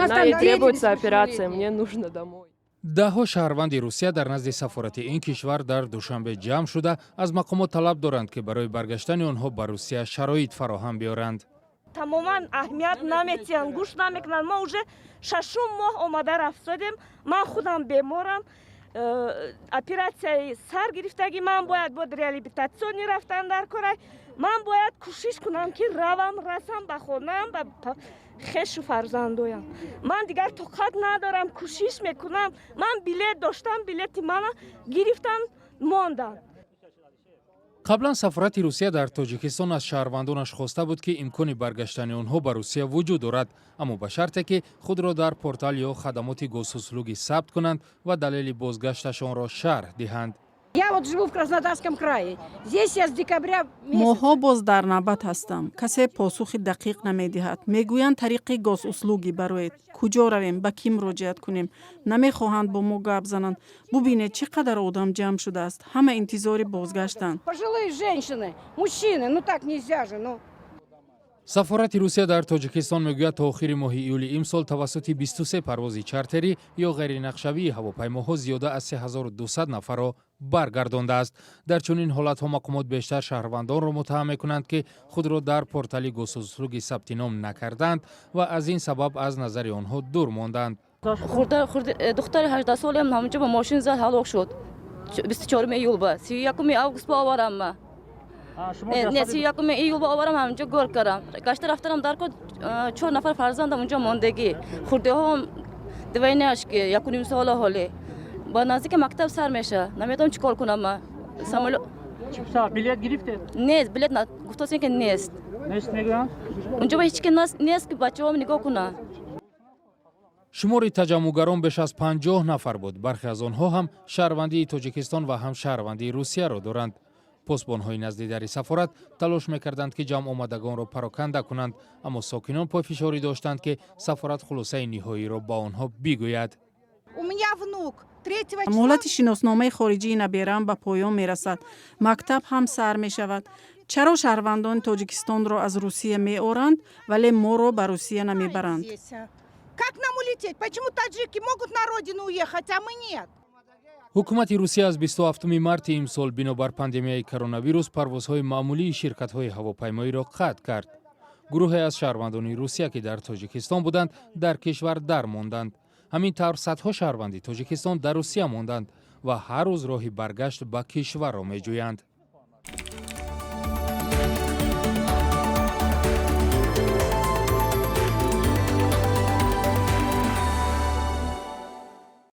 она и требуется операция, мне нужно домой. даҳо шаҳрванди Русия дар назди сафорати ин кишвар дар Душанбе ҷамъ шуда аз мақомот талаб доранд ки барои баргаштани онҳо ба Русия шароит фароҳам биёранд. Тамоман аҳамият наметиҳанд, гӯш намекунанд. Мо уже 6 моҳ омада рафтодем. Ман худам беморам. Операцияи сар гирифтагӣ, ман бояд бод реабилитатсионӣ рафтан дар корай. Ман бояд кӯшиш кунам ки равам, расам ба хонам, ба хешу фарзандоям. Ман дигар тоқат надорам, кӯшиш мекунам. Ман билет доштам, билети мана гирифтан, мондам. қаблан сафорати Русия дар Тоҷикистон аз шаҳрвандонаш хоста буд ки имкони баргаштани онҳо ба Русия вуҷуд дорад, аммо ба шарте ки худро дар портал ё хадамоти госуслугӣ сабт кунанд ва далели бозгашташонро шарҳ диҳанд. Я вот живу в Краснодарском крае. Здесь я с декабря месяца. моҳо боз дар навбат ҳастам. Касе посухи дақиқ намедиҳад. Мегӯянд тариқи госуслугӣ бароед. Куҷо равем, ба ки муроҷиат кунем? Намехоҳанд бо мо гап зананд. Бубинед чӣ қадар одам ҷамъ шудааст. Ҳама интизори бозгаштанд. Пожилые женщины, мужчины, ну так нельзя же, ну. сафорати Русия дар Тоҷикистон мегӯяд то охири моҳи июли имсол тавассути 23 парвози чартери ё ғайринақшавии ҳавопаймоҳо зиёда аз 3200 нафарро баргардондааст. дар чунин ҳолатҳо мақомот бештар шаҳрвандонро муттаҳам мекунанд ки худро дар портали госуслуги сабти ном накарданд ва аз ин сабаб аз назари онҳо дур монданд. духтари 18 солем ҳамҷо ба мошин зад ҳалок шуд. 24 июл ба 31 август ба оварам ма. Не 31 июл ба оварам ҳамҷо гор кардам. гашта рафтарам дар кор 4 нафар фарзандам онҷо мондагӣ. хурдиҳоам дивайнашки 1.5 сола ҳоле. ба наздики мактаб сар меша. Наметавонам чӣ кор кунам ма. Самолёт билет гирифтед? Не, билет гуфтасин ки нест. Нест мегӯянд? онҷо ба ҳеч ки нест ки бачаҳом нигоҳ кунанд. шумори таҷаммугарон беш аз 50 нафар буд. бархе аз онҳо ҳам шаҳрвандии Тоҷикистон ва ҳам шаҳрвандии Русияро доранд. посбонҳои назди дари сафорат талош мекарданд ки ҷамъомадагонро пароканда кунанд, аммо сокинон пойфишорӣ доштанд ки сафорат хулосаи ниҳоиро ба онҳо бигӯяд. ҳолати шиносномаи хориҷии набераам ба поён мерасад. Мактаб ҳам сар мешавад. чаро шаҳрвандони Тоҷикистонро аз Русия меоранд, вале моро ба Русия намебаранд? Как нам улететь? Почему таджики могут на родину уехать, а мы нет? ҳукумати Русия аз 27 марти имсол бинобар пандемияи коронавирус парвозҳои маъмулии ширкатҳои ҳавопаймоиро қатъ кард. гурӯҳе аз шаҳрвандони Русия ки дар Тоҷикистон буданд, дар кишвар дар монданд. ҳамин тавр садҳо шаҳрванди Тоҷикистон дар Русия монданд ва ҳар рӯз роҳи баргашт ба кишварро меҷӯянд.